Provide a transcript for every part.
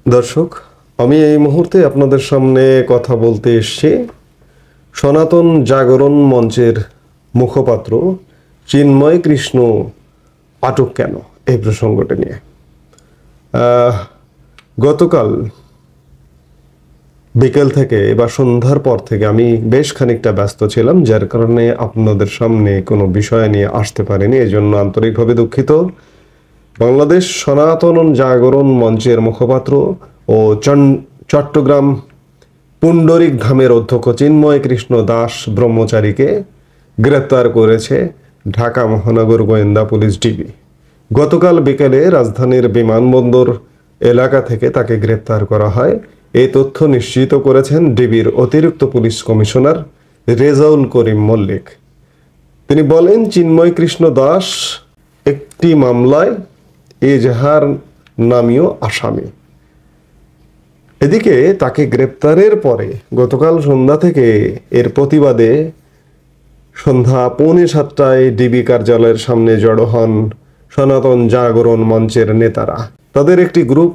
দর্শক, আমি এই মুহূর্তে আপনাদের সামনে কথা বলতে এসেছি সনাতন জাগরণ মঞ্চের মুখপাত্র চিন্ময় কৃষ্ণ আটক কেন এই প্রসঙ্গটা নিয়ে। গতকাল বিকেল থেকে বা সন্ধ্যার পর থেকে আমি বেশ খানিকটা ব্যস্ত ছিলাম, যার কারণে আপনাদের সামনে কোনো বিষয় নিয়ে আসতে পারিনি। এই জন্য আন্তরিকভাবে দুঃখিত। বাংলাদেশ সনাতন জাগরণ মঞ্চের মুখপাত্র ও চট্টগ্রাম পুণ্ডরিক ধামের অধ্যক্ষ চিন্ময় কৃষ্ণ দাস ব্রহ্মচারীকে গ্রেপ্তার করেছে ঢাকা মহানগর গোয়েন্দা পুলিশ ডিবি। গতকাল বিকেলে রাজধানীর বিমানবন্দর এলাকা থেকে তাকে গ্রেপ্তার করা হয়। এই তথ্য নিশ্চিত করেছেন ডিবির অতিরিক্ত পুলিশ কমিশনার রেজাউল করিম মল্লিক। তিনি বলেন, চিন্ময় কৃষ্ণ দাস একটি মামলায় এজাহার নামীয় আসামি। এদিকে তাকে গ্রেপ্তারের পরে গতকাল সন্ধ্যা থেকে এর প্রতিবাদে সন্ধ্যা 6:45 ডিবি কার্যালয়ের সামনে জড়ো হন সনাতন জাগরণ মঞ্চের নেতারা। তাদের একটি গ্রুপ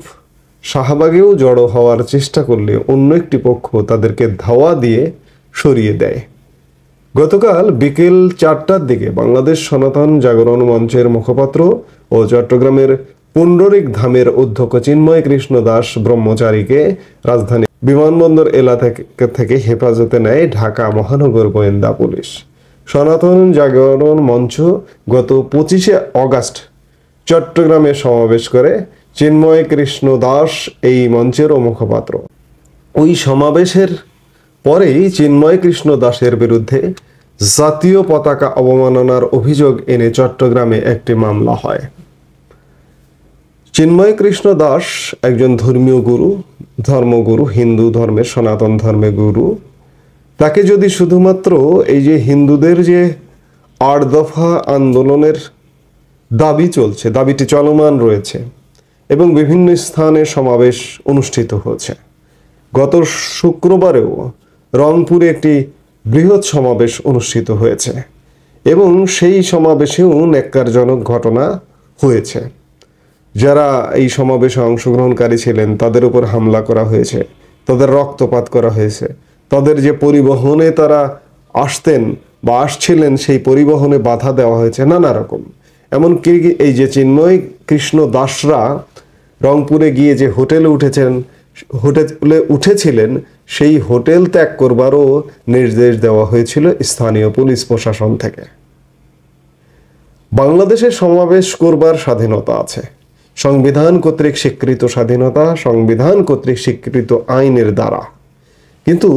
শাহবাগেও জড়ো হওয়ার চেষ্টা করলে অন্য একটি পক্ষ তাদেরকে ধাওয়া দিয়ে সরিয়ে দেয়। গতকাল বিকেল 4টার দিকে বাংলাদেশ সনাতন জাগরণ মঞ্চের মুখপাত্র ও চট্টগ্রামের পুণ্ডরিক ধামের অধ্যক্ষ চিন্ময় কৃষ্ণ দাস ব্রহ্মচারীকে রাজধানী বিমানবন্দর এলাকা থেকে হেফাজতে নেয় ঢাকা মহানগর গোয়েন্দা পুলিশ। সনাতন জাগরণ মঞ্চ গত 25শে অগাস্ট চট্টগ্রামে সমাবেশ করে। চিন্ময় কৃষ্ণ দাস এই মঞ্চেরও মুখপাত্র। ওই সমাবেশের পরেই চিন্ময় কৃষ্ণ দাসের বিরুদ্ধে জাতীয় পতাকা অবমাননার অভিযোগ এনে চট্টগ্রামে একটি মামলা হয়। চিন্ময় কৃষ্ণ দাস একজন ধর্মীয় গুরু, ধর্মগুরু, হিন্দু ধর্মের সনাতন ধর্মের গুরু। তাকে যদি শুধুমাত্র এই যে হিন্দুদের যে 8 দফা আন্দোলনের দাবি চলছে, দাবিটি চলমান রয়েছে এবং বিভিন্ন স্থানে সমাবেশ অনুষ্ঠিত হচ্ছে। গত শুক্রবারেও রংপুরে একটি বৃহৎ সমাবেশ অনুষ্ঠিত হয়েছে এবং সেই সমাবেশেও ন্যাক্কারজনক ঘটনা হয়েছে। যারা এই সমাবেশে অংশগ্রহণকারী ছিলেন তাদের উপর হামলা করা হয়েছে, তাদের রক্তপাত করা হয়েছে, তাদের যে পরিবহনে তারা আসতেন বা আসছিলেন সেই পরিবহনে বাধা দেওয়া হয়েছে নানা রকম। এমনকি এই যে চিন্ময় কৃষ্ণ দাসরা রংপুরে গিয়ে যে হোটেলে উঠেছিলেন সেই হোটেল ত্যাগ করবারও নির্দেশ দেওয়া হয়েছিল স্থানীয় পুলিশ প্রশাসন থেকে। বাংলাদেশে সমাবেশ করবার স্বাধীনতা আছে, সংবিধান কর্তৃক স্বীকৃত স্বাধীনতা, সংবিধান কর্তৃক স্বীকৃত আইনের দ্বারা। কিন্তু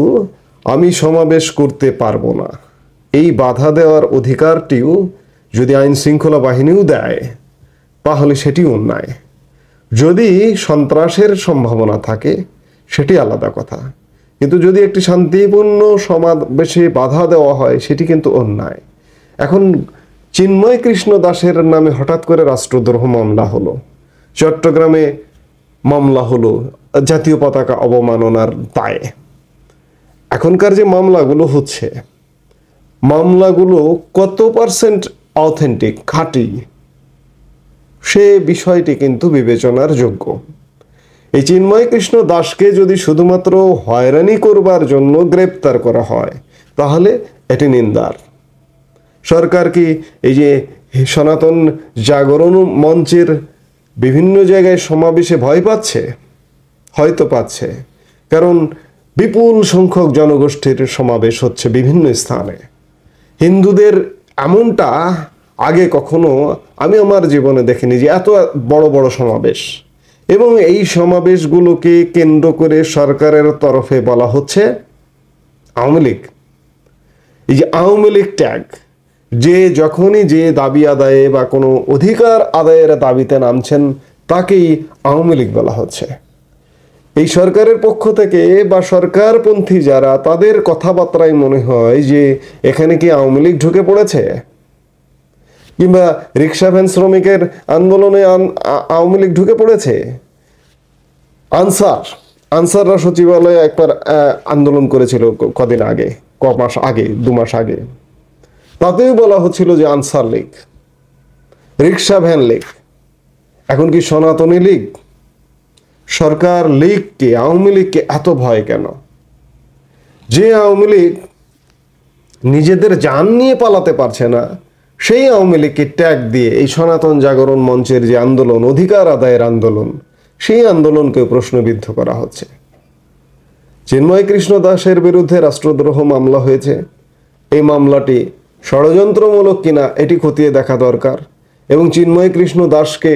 আমি সমাবেশ করতে পারবো না, এই বাধা দেওয়ার অধিকারটিও যদি আইন শৃঙ্খলা বাহিনীও দেয় তাহলে সেটি অন্যায়। যদি সন্ত্রাসের সম্ভাবনা থাকে সেটি আলাদা কথা, কিন্তু যদি একটি শান্তিপূর্ণ সমাবেশে বাধা দেওয়া হয় সেটি কিন্তু অন্যায়। এখন চিন্ময় কৃষ্ণ দাসের নামে হঠাৎ করে রাষ্ট্রদ্রোহ মামলা হলো, চট্টগ্রামে মামলা হলো জাতীয় পতাকা অবমাননার দায়ে। এখনকার যে মামলাগুলো হচ্ছে, মামলাগুলো কত পার্সেন্ট অথেন্টিক, খাঁটি, সে বিষয়টি কিন্তু বিবেচনার যোগ্য। এই চিন্ময় কৃষ্ণ দাসকে যদি শুধুমাত্র হয়রানি করবার জন্য গ্রেপ্তার করা হয় তাহলে এটি নিন্দার। সরকার কি এই যে সনাতন জাগরণ মঞ্চের বিভিন্ন জায়গায় সমাবেশে ভয় পাচ্ছে? হয়তো পাচ্ছে, কারণ বিপুল সংখ্যক জনগোষ্ঠীর সমাবেশ হচ্ছে বিভিন্ন স্থানে। হিন্দুদের এমনটা আগে কখনো আমি আমার জীবনে দেখিনি যে এত বড় বড় সমাবেশ। এবং এই সমাবেশগুলোকে কেন্দ্র করে সরকারের তরফে বলা হচ্ছে আওয়ামী লীগ। এই যে আওয়ামী লীগ ট্যাগ, যে যখনই যে দাবি আদায়ে বা কোনো অধিকার আদায়ের দাবিতে নামছেন তাকেই আওয়ামী লীগ বলা হচ্ছে। এই সরকারের পক্ষ থেকে বা সরকারপন্থী যারা, তাদের কথাবার্তায় মনে হয় যে এখানে কি আওয়ামী লীগ ঢুকে পড়েছে, কিংবা রিক্সা ভ্যান শ্রমিকের আন্দোলনে আওয়ামী লীগ ঢুকে পড়েছে। আনসাররা সচিবালয়ে একবার আন্দোলন করেছিল কদিন আগে, মাস আগে, 2 মাস আগে। তাতেও বলা হচ্ছিল যে answer League, rickshaw van League. এখন কি সনাতনী লীগ? সরকার লীগকে, আওয়ামী লীগকে এত ভয় কেন? যে আওয়ামী লীগ নিজেদের জান নিয়ে পালাতে পারছে না, সেই আওয়ামী লীগকে ট্যাগ দিয়ে এই সনাতন জাগরণ মঞ্চের যে আন্দোলন, অধিকার আদায়ের আন্দোলন, সেই আন্দোলনকেও প্রশ্নবিদ্ধ করা হচ্ছে। চিন্ময় কৃষ্ণ দাসের বিরুদ্ধে রাষ্ট্রদ্রোহ মামলা হয়েছে। এই মামলাটি ষড়যন্ত্রমূলক কিনা এটি খতিয়ে দেখা দরকার, এবং চিন্ময় কৃষ্ণ দাসকে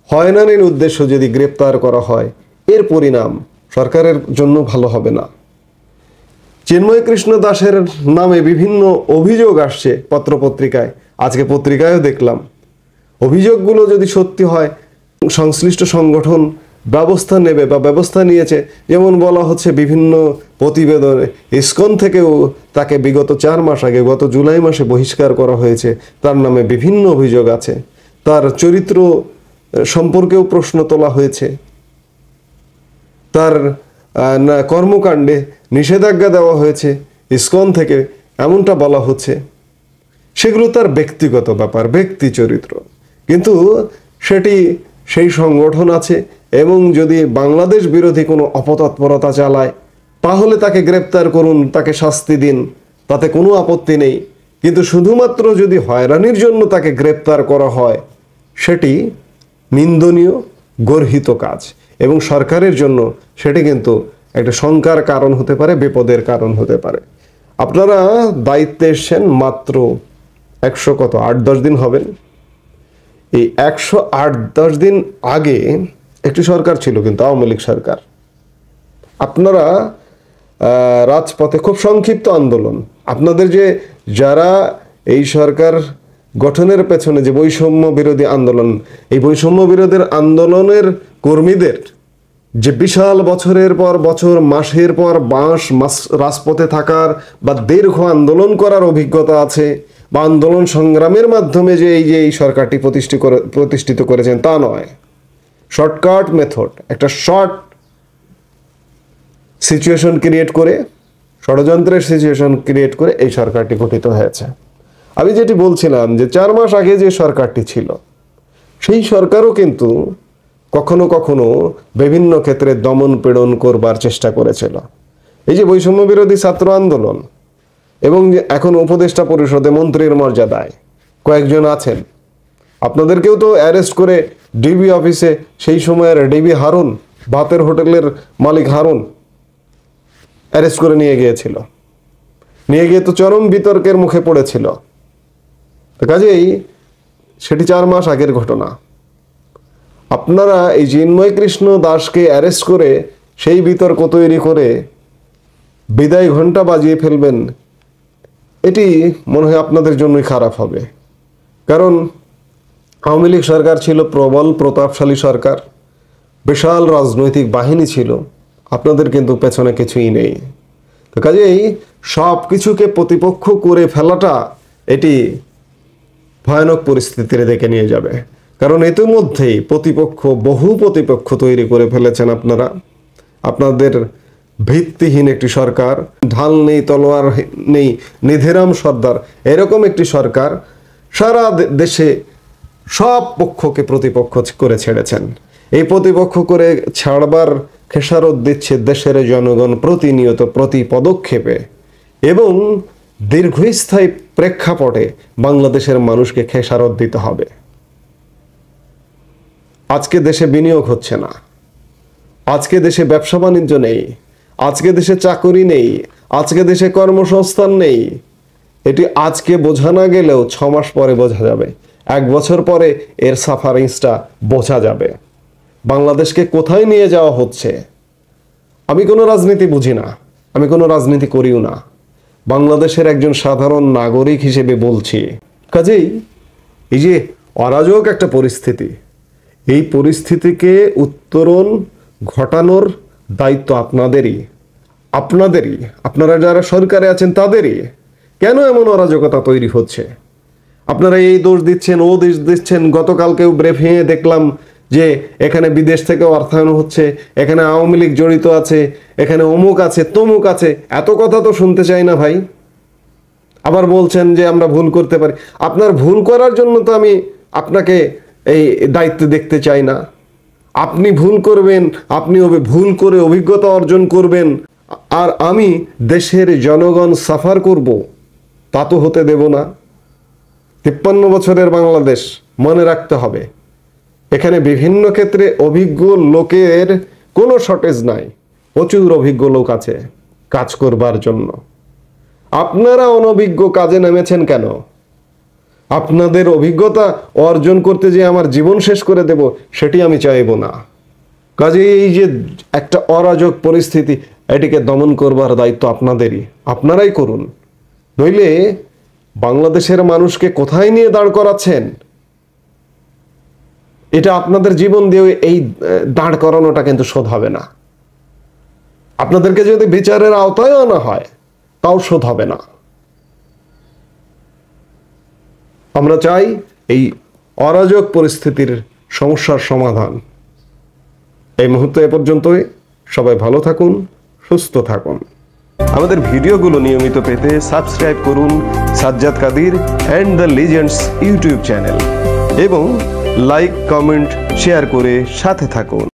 হয়রানির উদ্দেশ্য যদি গ্রেপ্তার করা হয়, এর পরিণাম সরকারের জন্য ভালো হবে না। চিন্ময় কৃষ্ণ দাসের নামে বিভিন্ন অভিযোগ আসছে পত্রপত্রিকায়, আজকে পত্রিকায়ও দেখলাম। অভিযোগগুলো যদি সত্যি হয়, সংশ্লিষ্ট সংগঠন ব্যবস্থা নেবে বা ব্যবস্থা নিয়েছে। যেমন বলা হচ্ছে বিভিন্ন প্রতিবেদনে, ইসকন থেকেও তাকে বিগত 4 মাস আগে, গত জুলাই মাসে বহিষ্কার করা হয়েছে। তার নামে বিভিন্ন অভিযোগ আছে, তার চরিত্র সম্পর্কেও প্রশ্ন তোলা হয়েছে, তার কর্মকাণ্ডে নিষেধাজ্ঞা দেওয়া হয়েছে ইসকন থেকে, এমনটা বলা হচ্ছে। সেগুলো তার ব্যক্তিগত ব্যাপার, ব্যক্তি চরিত্র, কিন্তু সেটি সেই সংগঠন আছে, এবং যদি বাংলাদেশ বিরোধী কোনো অপতৎপরতা চালায় তাহলে তাকে গ্রেপ্তার করুন, তাকে শাস্তি দিন, তাতে কোনো আপত্তি নেই। কিন্তু শুধুমাত্র যদি হয়রানির জন্য তাকে গ্রেপ্তার করা হয়, সেটি নিন্দনীয়, গর্হিত কাজ, এবং সরকারের জন্য সেটি কিন্তু একটা শঙ্কার কারণ হতে পারে, বিপদের কারণ হতে পারে। আপনারা দায়িত্বে এসছেন মাত্র 8-10 দিন হবেন। এই 108-10 দিন আগে একটি সরকার ছিল, কিন্তু আওয়ামী লীগ সরকার। আপনারা রাজপথে, খুব সংক্ষিপ্ত আন্দোলন, আপনাদের যে যারা এই সরকার গঠনের পেছনে যে বৈষম্য বিরোধী আন্দোলন, এই বৈষম্য বিরোধী আন্দোলনের কর্মীদের যে বিশাল বছরের পর বছর, মাসের পর মাস রাজপথে থাকার বা দীর্ঘ আন্দোলন করার অভিজ্ঞতা আছে, বা আন্দোলন সংগ্রামের মাধ্যমে যে এই সরকারটি প্রতিষ্ঠিত করেছেন, তা নয়। শর্টকাট মেথড, একটা শর্ট সিচুয়েশন ক্রিয়েট করে, ষড়যন্ত্রের সিচুয়েশন ক্রিয়েট করে এই সরকারটি গঠিত হয়েছে। আমি যেটি বলছিলাম যে 4 মাস আগে যে সরকারটি ছিল, সেই সরকারও কিন্তু কখনো কখনো বিভিন্ন ক্ষেত্রে দমন পীড়ন করবার চেষ্টা করেছিল। এই যে বৈষম্য বিরোধী ছাত্র আন্দোলন, এবং এখন উপদেষ্টা পরিষদে মন্ত্রীর মর্যাদায় কয়েকজন আছেন, আপনাদেরকেও তো অ্যারেস্ট করে ডিবি অফিসে, সেই সময়ের ডিবি হারুন, ভাতের হোটেলের মালিক হারুন, অ্যারেস্ট করে নিয়ে গিয়েছিল। নিয়ে গিয়ে তো চরম বিতর্কের মুখে পড়েছিল। তো কাজেই সেটি 4 মাস আগের ঘটনা। আপনারা এই চিন্ময় কৃষ্ণ দাসকে অ্যারেস্ট করে সেই বিতর্ক তৈরি করে বিদায় ঘণ্টা বাজিয়ে ফেলবেন, এটি মনে হয় আপনাদের জন্যই খারাপ হবে। কারণ আওয়ামী লীগ সরকার ছিল প্রবল প্রতাপশালী সরকার, বিশাল রাজনৈতিক বাহিনী ছিল, আপনাদের কিন্তু পেছনে কিছুই নেই। তো কাজেই সব কিছুকে প্রতিপক্ষ করে ফেলাটা এটি ভয়ানক পরিস্থিতির দিকে নিয়ে যাবে। কারণ ইতিমধ্যেই বহু প্রতিপক্ষ তৈরি করে ফেলেছেন আপনারা। আপনাদের ভিত্তিহীন একটি সরকার, ঢাল নেই, তলোয়ার নেই, নিধিরাম সর্দার, এরকম একটি সরকার সারা দেশে সব পক্ষকে প্রতিপক্ষ করে ছেড়েছেন। এই প্রতিপক্ষ করে ছাড়বার খেসারত দিচ্ছে দেশের জনগণ প্রতিনিয়ত, প্রতি পদক্ষেপে, এবং দীর্ঘস্থায়ী প্রেক্ষাপটে বাংলাদেশের মানুষকে খেসারত দিতে হবে। আজকে দেশে বিনিয়োগ হচ্ছে না, আজকে দেশে ব্যবসা বাণিজ্য নেই, আজকে দেশে চাকরি নেই, আজকে দেশে কর্মসংস্থান নেই। এটি আজকে বোঝা না গেলেও 6 মাস পরে বোঝা যাবে, 1 বছর পরে এর সাফারিংসটা বোঝা যাবে। বাংলাদেশকে কোথায় নিয়ে যাওয়া হচ্ছে। আমি কোনো রাজনীতি বুঝি না, আমি কোনো রাজনীতি করিও না, বাংলাদেশের একজন সাধারণ নাগরিক হিসেবে বলছি। কাজেই এই যে অরাজক একটা পরিস্থিতি, এই পরিস্থিতিকে উত্তরণ ঘটানোর দায়িত্ব আপনাদেরই। আপনারা যারা সরকারে আছেন তাদেরই। কেন এমন অরাজকতা তৈরি হচ্ছে? আপনারা এই দোষ দিচ্ছেন, ও দোষ দিচ্ছেন। গতকালকেও ব্রিফিংয়ে দেখলাম যে এখানে বিদেশ থেকে অর্থায়ন হচ্ছে, এখানে আওয়ামী লীগ জড়িত আছে, এখানে অমুক আছে, তমুক আছে। এত কথা তো শুনতে চাই না ভাই। আবার বলছেন যে আমরা ভুল করতে পারি। আপনার ভুল করার জন্য তো আমি আপনাকে এই দায়িত্ব দেখতে চাই না। আপনি ভুল করবেন, আপনি ভুল করে অভিজ্ঞতা অর্জন করবেন, আর আমি দেশের জনগণ সাফার করব, তা তো হতে দেব না। 53 বছরের বাংলাদেশ, মনে রাখতে হবে এখানে বিভিন্ন ক্ষেত্রে অভিজ্ঞ লোকের কোনো শর্টেজ নাই, প্রচুর অভিজ্ঞ লোক আছে কাজ করবার জন্য। আপনারা অনভিজ্ঞ কাজে নেমেছেন কেন? আপনাদের অভিজ্ঞতা অর্জন করতে যে আমার জীবন শেষ করে দেব, সেটি আমি চাইব না। কাজে এই যে একটা অরাজক পরিস্থিতি, এটিকে দমন করবার দায়িত্ব আপনাদেরই, আপনারাই করুন। নইলে বাংলাদেশের মানুষকে কোথায় নিয়ে দাঁড় করাচ্ছেন? এটা আপনাদের জীবন দিয়ে এই দাঁড় করানোটা কিন্তু শোধ হবে না। আপনাদেরকে যদি বিচারের আওতায় আনা হয়, তাও শোধ হবে না। আমরা চাই এই অরাজক পরিস্থিতির সমস্যার সমাধান। এই মুহূর্তে এ পর্যন্তই। সবাই ভালো থাকুন, সুস্থ থাকুন। আমাদের ভিডিওগুলো নিয়মিত পেতে সাবস্ক্রাইব করুন Sajjad Kadir and the legends YouTube channel এবং লাইক, কমেন্ট, শেয়ার করে সাথে থাকুন।